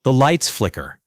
The lights flicker.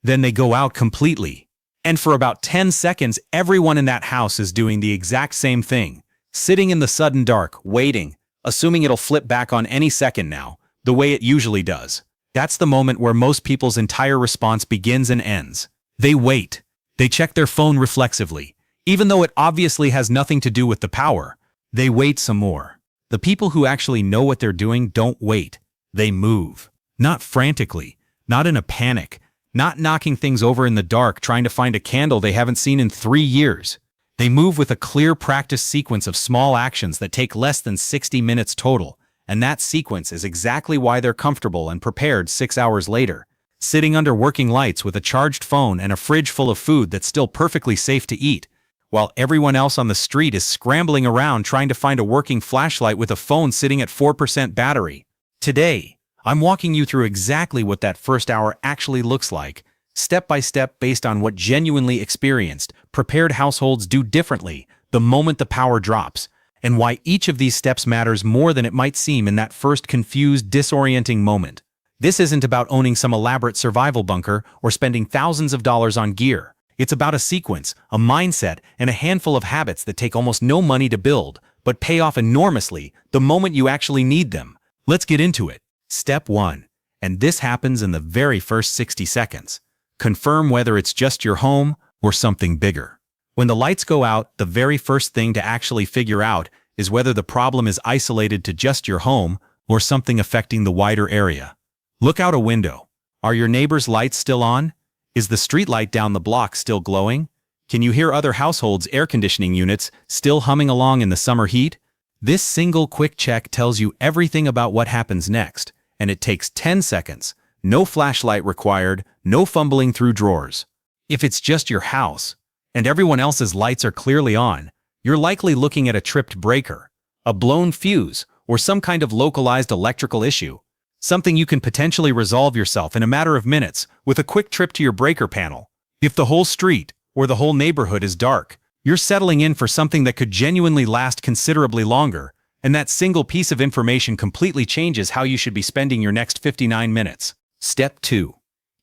Then they go out completely. And for about 10 seconds, everyone in that house is doing the exact same thing. Sitting in the sudden dark, waiting, assuming it'll flip back on any second now, the way it usually does. That's the moment where most people's entire response begins and ends. They wait. They check their phone reflexively. Even though it obviously has nothing to do with the power, they wait some more. The people who actually know what they're doing don't wait. They move. Not frantically, not in a panic, not knocking things over in the dark trying to find a candle they haven't seen in 3 years. They move with a clear practice sequence of small actions that take less than 60 minutes total, and that sequence is exactly why they're comfortable and prepared 6 hours later, sitting under working lights with a charged phone and a fridge full of food that's still perfectly safe to eat, while everyone else on the street is scrambling around trying to find a working flashlight with a phone sitting at 4% battery. Today, I'm walking you through exactly what that first hour actually looks like, step by step based on what genuinely experienced, prepared households do differently the moment the power drops, and why each of these steps matters more than it might seem in that first confused, disorienting moment. This isn't about owning some elaborate survival bunker or spending thousands of dollars on gear. It's about a sequence, a mindset, and a handful of habits that take almost no money to build, but pay off enormously the moment you actually need them. Let's get into it. Step 1. And this happens in the very first 60 seconds. Confirm whether it's just your home or something bigger. When the lights go out, the very first thing to actually figure out is whether the problem is isolated to just your home or something affecting the wider area. Look out a window. Are your neighbors' lights still on? Is the street light down the block still glowing? Can you hear other households' air conditioning units still humming along in the summer heat? This single quick check tells you everything about what happens next, and it takes 10 seconds. No flashlight required, no fumbling through drawers. If it's just your house, and everyone else's lights are clearly on, you're likely looking at a tripped breaker, a blown fuse, or some kind of localized electrical issue. Something you can potentially resolve yourself in a matter of minutes with a quick trip to your breaker panel. If the whole street or the whole neighborhood is dark, you're settling in for something that could genuinely last considerably longer, and that single piece of information completely changes how you should be spending your next 59 minutes. Step 2.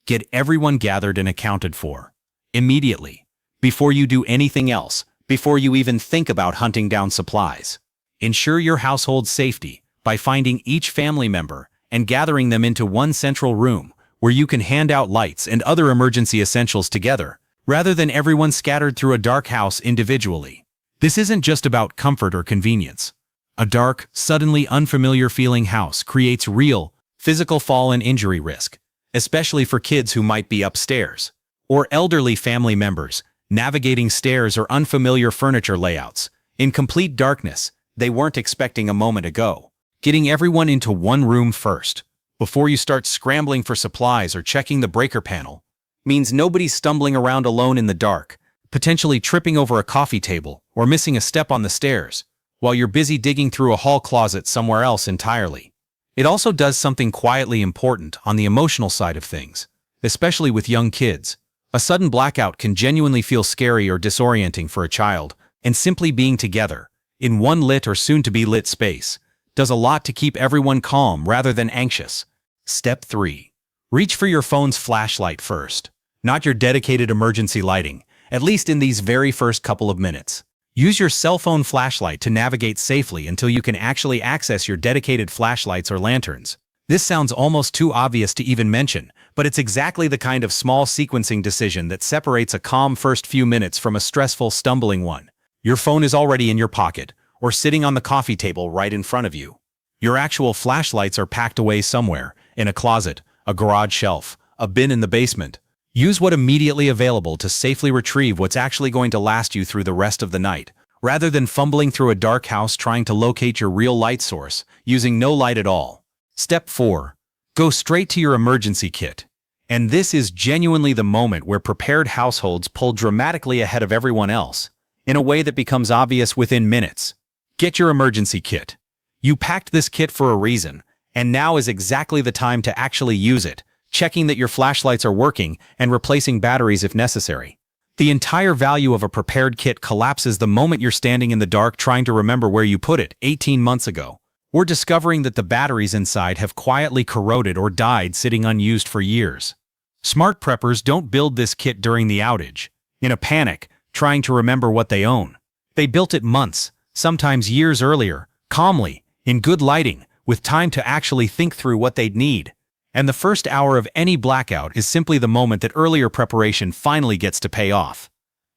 Get everyone gathered and accounted for. Immediately. Before you do anything else, before you even think about hunting down supplies. Ensure your household's safety by finding each family member and gathering them into one central room where you can hand out lights and other emergency essentials together, rather than everyone scattered through a dark house individually. This isn't just about comfort or convenience. A dark, suddenly unfamiliar feeling house creates real, physical fall and injury risk, especially for kids who might be upstairs, or elderly family members navigating stairs or unfamiliar furniture layouts in complete darkness they weren't expecting a moment ago. Getting everyone into one room first, before you start scrambling for supplies or checking the breaker panel, means nobody's stumbling around alone in the dark, potentially tripping over a coffee table or missing a step on the stairs, while you're busy digging through a hall closet somewhere else entirely. It also does something quietly important on the emotional side of things, especially with young kids. A sudden blackout can genuinely feel scary or disorienting for a child, and simply being together, in one lit or soon-to-be lit space, does a lot to keep everyone calm rather than anxious. Step 3. Reach for your phone's flashlight first, not your dedicated emergency lighting, at least in these very first couple of minutes. Use your cell phone flashlight to navigate safely until you can actually access your dedicated flashlights or lanterns. This sounds almost too obvious to even mention, but it's exactly the kind of small sequencing decision that separates a calm first few minutes from a stressful, stumbling one. Your phone is already in your pocket, or sitting on the coffee table right in front of you. Your actual flashlights are packed away somewhere, in a closet, a garage shelf, a bin in the basement. Use what's immediately available to safely retrieve what's actually going to last you through the rest of the night, rather than fumbling through a dark house trying to locate your real light source, using no light at all. Step 4. Go straight to your emergency kit. And this is genuinely the moment where prepared households pull dramatically ahead of everyone else, in a way that becomes obvious within minutes. Get your emergency kit. You packed this kit for a reason, and now is exactly the time to actually use it, checking that your flashlights are working and replacing batteries if necessary. The entire value of a prepared kit collapses the moment you're standing in the dark trying to remember where you put it 18 months ago. or discovering that the batteries inside have quietly corroded or died sitting unused for years. Smart preppers don't build this kit during the outage, in a panic, trying to remember what they own. They built it months, sometimes years earlier, calmly, in good lighting, with time to actually think through what they'd need. And the first hour of any blackout is simply the moment that earlier preparation finally gets to pay off.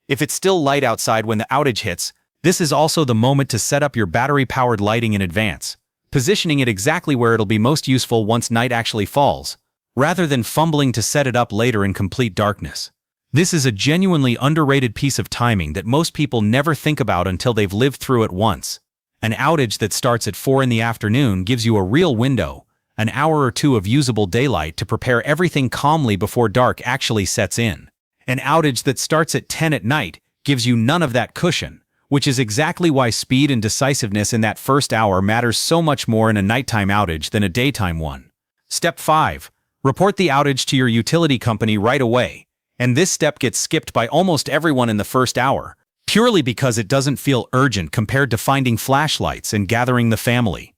If it's still light outside when the outage hits, this is also the moment to set up your battery-powered lighting in advance, positioning it exactly where it'll be most useful once night actually falls, rather than fumbling to set it up later in complete darkness. This is a genuinely underrated piece of timing that most people never think about until they've lived through it once. An outage that starts at 4 in the afternoon gives you a real window, an hour or two of usable daylight to prepare everything calmly before dark actually sets in. An outage that starts at 10 at night gives you none of that cushion, which is exactly why speed and decisiveness in that first hour matters so much more in a nighttime outage than a daytime one. Step 5. Report the outage to your utility company right away. And this step gets skipped by almost everyone in the first hour, purely because it doesn't feel urgent compared to finding flashlights and gathering the family.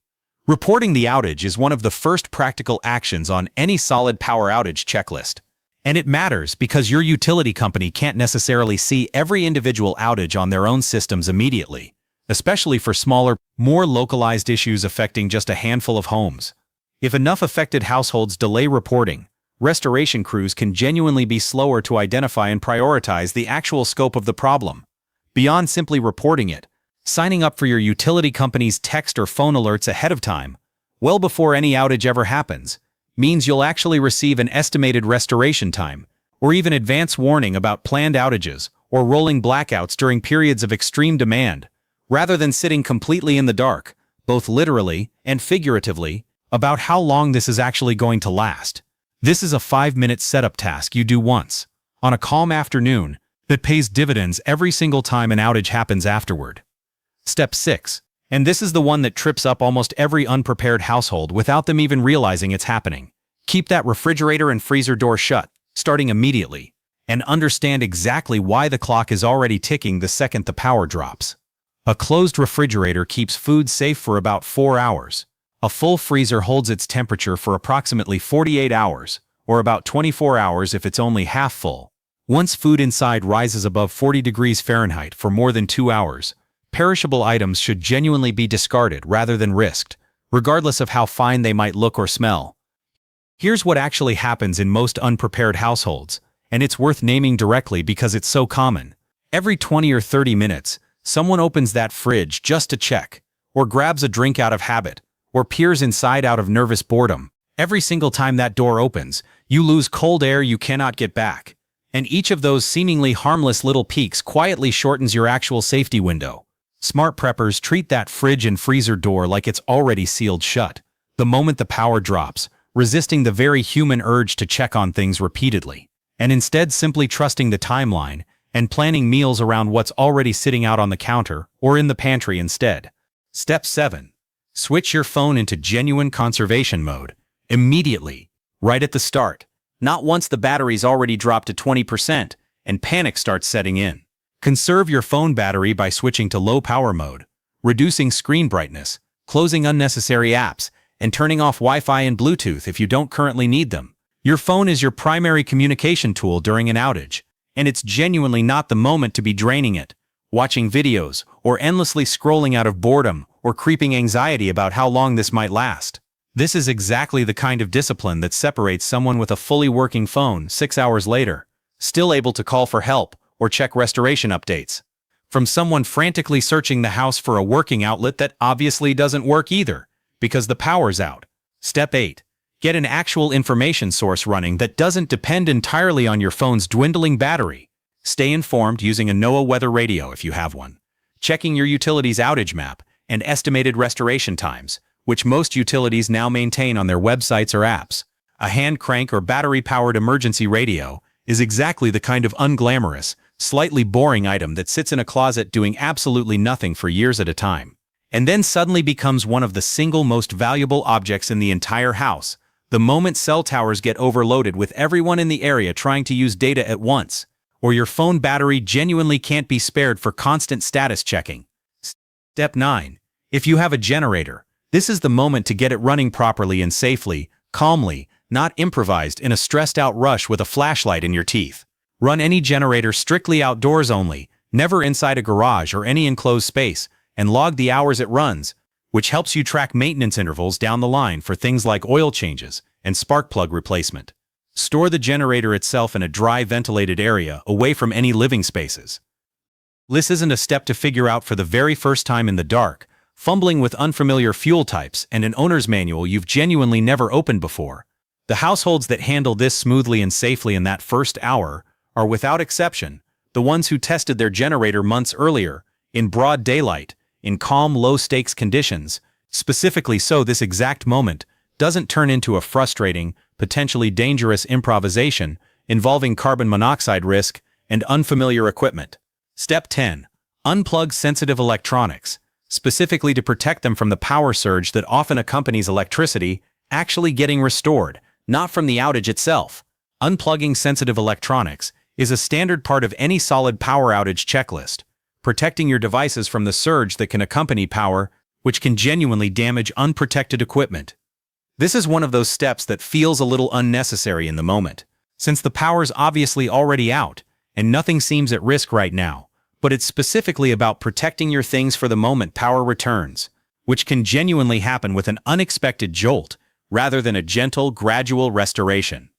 Reporting the outage is one of the first practical actions on any solid power outage checklist. And it matters because your utility company can't necessarily see every individual outage on their own systems immediately, especially for smaller, more localized issues affecting just a handful of homes. If enough affected households delay reporting, restoration crews can genuinely be slower to identify and prioritize the actual scope of the problem. Beyond simply reporting it, signing up for your utility company's text or phone alerts ahead of time, well before any outage ever happens, means you'll actually receive an estimated restoration time, or even advance warning about planned outages or rolling blackouts during periods of extreme demand, rather than sitting completely in the dark, both literally and figuratively, about how long this is actually going to last. This is a 5-minute setup task you do once, on a calm afternoon, that pays dividends every single time an outage happens afterward. Step 6. And this is the one that trips up almost every unprepared household without them even realizing it's happening. Keep that refrigerator and freezer door shut, starting immediately, and understand exactly why the clock is already ticking the second the power drops. A closed refrigerator keeps food safe for about 4 hours. A full freezer holds its temperature for approximately 48 hours, or about 24 hours if it's only half full. Once food inside rises above 40 degrees Fahrenheit for more than 2 hours, perishable items should genuinely be discarded rather than risked, regardless of how fine they might look or smell. Here's what actually happens in most unprepared households, and it's worth naming directly because it's so common. Every 20 or 30 minutes, someone opens that fridge just to check, or grabs a drink out of habit, or peers inside out of nervous boredom. Every single time that door opens, you lose cold air you cannot get back. And each of those seemingly harmless little peaks quietly shortens your actual safety window. Smart preppers treat that fridge and freezer door like it's already sealed shut, the moment the power drops, resisting the very human urge to check on things repeatedly, and instead simply trusting the timeline and planning meals around what's already sitting out on the counter or in the pantry instead. Step 7. Switch your phone into genuine conservation mode, immediately, right at the start, not once the battery's already dropped to 20% and panic starts setting in. Conserve your phone battery by switching to low power mode, reducing screen brightness, closing unnecessary apps, and turning off Wi-Fi and Bluetooth if you don't currently need them. Your phone is your primary communication tool during an outage, and it's genuinely not the moment to be draining it, watching videos, or endlessly scrolling out of boredom or creeping anxiety about how long this might last. This is exactly the kind of discipline that separates someone with a fully working phone 6 hours later, still able to call for help or check restoration updates, from someone frantically searching the house for a working outlet that obviously doesn't work either, because the power's out. Step 8. Get an actual information source running that doesn't depend entirely on your phone's dwindling battery. Stay informed using a NOAA weather radio if you have one, checking your utility's outage map, and estimated restoration times, which most utilities now maintain on their websites or apps. A hand crank or battery-powered emergency radio is exactly the kind of unglamorous, slightly boring item that sits in a closet doing absolutely nothing for years at a time, and then suddenly becomes one of the single most valuable objects in the entire house, the moment cell towers get overloaded with everyone in the area trying to use data at once, or your phone battery genuinely can't be spared for constant status checking. Step 9. If you have a generator, This is the moment to get it running properly and safely, calmly, not improvised in a stressed-out rush with a flashlight in your teeth. Run any generator strictly outdoors only, never inside a garage or any enclosed space, and log the hours it runs, which helps you track maintenance intervals down the line for things like oil changes and spark plug replacement. Store the generator itself in a dry, ventilated area away from any living spaces. This isn't a step to figure out for the very first time in the dark, fumbling with unfamiliar fuel types and an owner's manual you've genuinely never opened before. The households that handle this smoothly and safely in that first hour are, without exception, the ones who tested their generator months earlier, in broad daylight, in calm, low-stakes conditions, specifically so this exact moment doesn't turn into a frustrating, potentially dangerous improvisation involving carbon monoxide risk and unfamiliar equipment. Step 10. Unplug sensitive electronics, specifically to protect them from the power surge that often accompanies electricity actually getting restored, not from the outage itself. Unplugging sensitive electronics is a standard part of any solid power outage checklist, protecting your devices from the surge that can accompany power, which can genuinely damage unprotected equipment. This is one of those steps that feels a little unnecessary in the moment, since the power's obviously already out, and nothing seems at risk right now, but it's specifically about protecting your things for the moment power returns, which can genuinely happen with an unexpected jolt rather than a gentle, gradual restoration.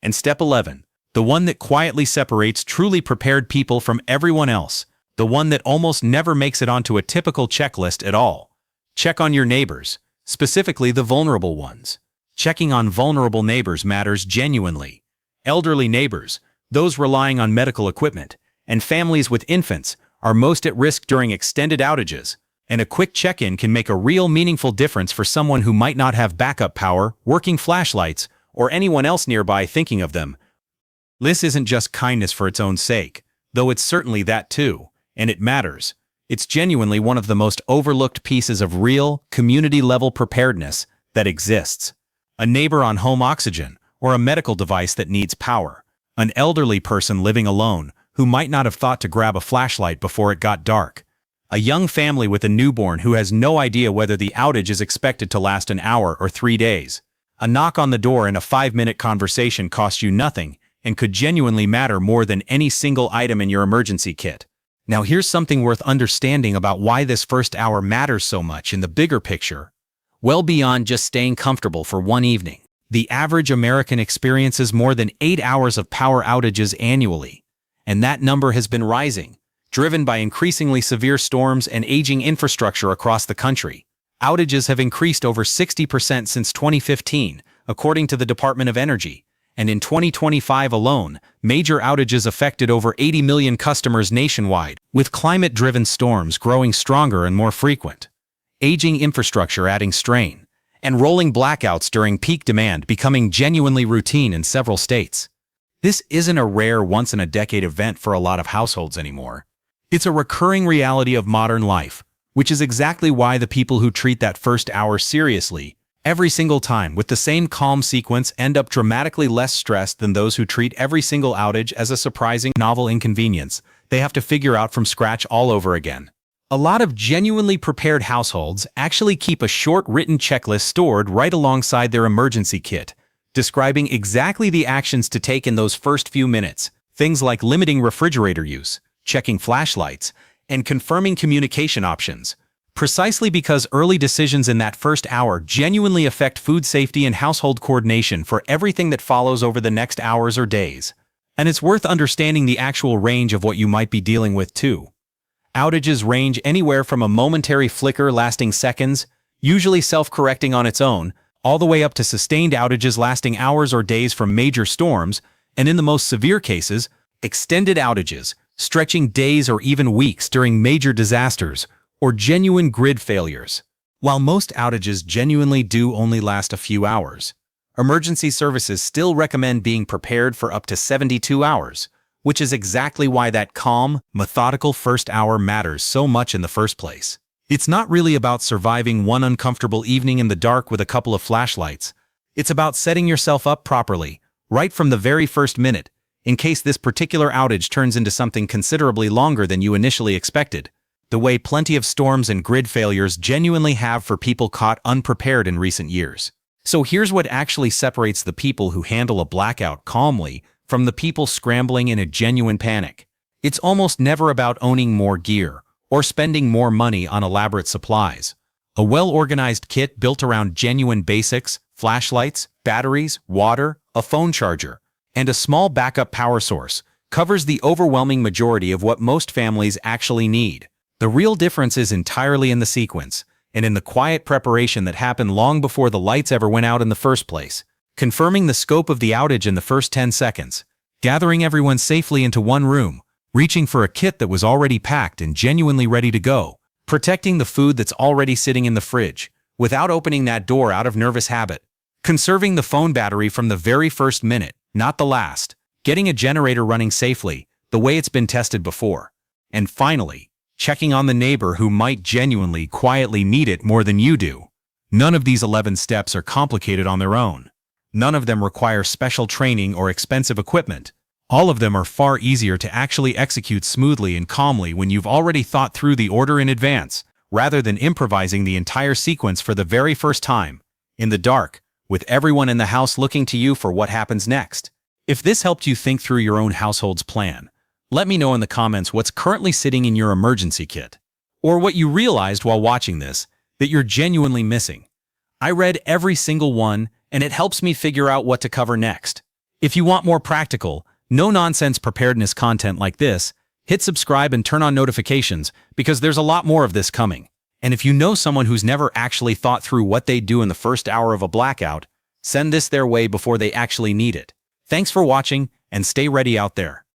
And step 11, the one that quietly separates truly prepared people from everyone else, the one that almost never makes it onto a typical checklist at all. Check on your neighbors, specifically the vulnerable ones. Checking on vulnerable neighbors matters genuinely. Elderly neighbors, those relying on medical equipment, and families with infants are most at risk during extended outages, and a quick check-in can make a real meaningful difference for someone who might not have backup power, working flashlights, or anyone else nearby thinking of them. This isn't just kindness for its own sake, though it's certainly that too, and it matters. It's genuinely one of the most overlooked pieces of real, community-level preparedness that exists. A neighbor on home oxygen, or a medical device that needs power. An elderly person living alone who might not have thought to grab a flashlight before it got dark. A young family with a newborn who has no idea whether the outage is expected to last an hour or 3 days. A knock on the door and a 5-minute conversation cost you nothing and could genuinely matter more than any single item in your emergency kit. Now here's something worth understanding about why this first hour matters so much in the bigger picture. Well beyond just staying comfortable for one evening, the average American experiences more than 8 hours of power outages annually. And that number has been rising, driven by increasingly severe storms and aging infrastructure across the country. Outages have increased over 60% since 2015, according to the Department of Energy, and in 2025 alone, major outages affected over 80 million customers nationwide, with climate-driven storms growing stronger and more frequent. Aging infrastructure adding strain, and rolling blackouts during peak demand becoming genuinely routine in several states. This isn't a rare once-in-a-decade event for a lot of households anymore. It's a recurring reality of modern life, which is exactly why the people who treat that first hour seriously, every single time with the same calm sequence, end up dramatically less stressed than those who treat every single outage as a surprising, novel inconvenience they have to figure out from scratch all over again. A lot of genuinely prepared households actually keep a short written checklist stored right alongside their emergency kit, describing exactly the actions to take in those first few minutes, things like limiting refrigerator use, checking flashlights, and confirming communication options, precisely because early decisions in that first hour genuinely affect food safety and household coordination for everything that follows over the next hours or days. And it's worth understanding the actual range of what you might be dealing with too. Outages range anywhere from a momentary flicker lasting seconds, usually self-correcting on its own, all the way up to sustained outages lasting hours or days from major storms, and in the most severe cases, extended outages, stretching days or even weeks during major disasters or genuine grid failures. While most outages genuinely do only last a few hours, emergency services still recommend being prepared for up to 72 hours, which is exactly why that calm, methodical first hour matters so much in the first place. It's not really about surviving one uncomfortable evening in the dark with a couple of flashlights. It's about setting yourself up properly, right from the very first minute, in case this particular outage turns into something considerably longer than you initially expected. the way plenty of storms and grid failures genuinely have for people caught unprepared in recent years. So here's what actually separates the people who handle a blackout calmly from the people scrambling in a genuine panic. It's almost never about owning more gear or spending more money on elaborate supplies. A well-organized kit built around genuine basics, flashlights, batteries, water, a phone charger, and a small backup power source covers the overwhelming majority of what most families actually need. The real difference is entirely in the sequence, and in the quiet preparation that happened long before the lights ever went out in the first place. Confirming the scope of the outage in the first 10 seconds, gathering everyone safely into one room, reaching for a kit that was already packed and genuinely ready to go, protecting the food that's already sitting in the fridge, without opening that door out of nervous habit, conserving the phone battery from the very first minute, not the last, getting a generator running safely, the way it's been tested before, and finally, checking on the neighbor who might genuinely, quietly need it more than you do. None of these 11 steps are complicated on their own. None of them require special training or expensive equipment. All of them are far easier to actually execute smoothly and calmly when you've already thought through the order in advance, rather than improvising the entire sequence for the very first time, in the dark, with everyone in the house looking to you for what happens next. If this helped you think through your own household's plan, let me know in the comments what's currently sitting in your emergency kit, or what you realized while watching this that you're genuinely missing. I read every single one, and it helps me figure out what to cover next. If you want more practical, no-nonsense preparedness content like this, hit subscribe and turn on notifications because there's a lot more of this coming. And if you know someone who's never actually thought through what they'd do in the first hour of a blackout, send this their way before they actually need it. Thanks for watching, and stay ready out there.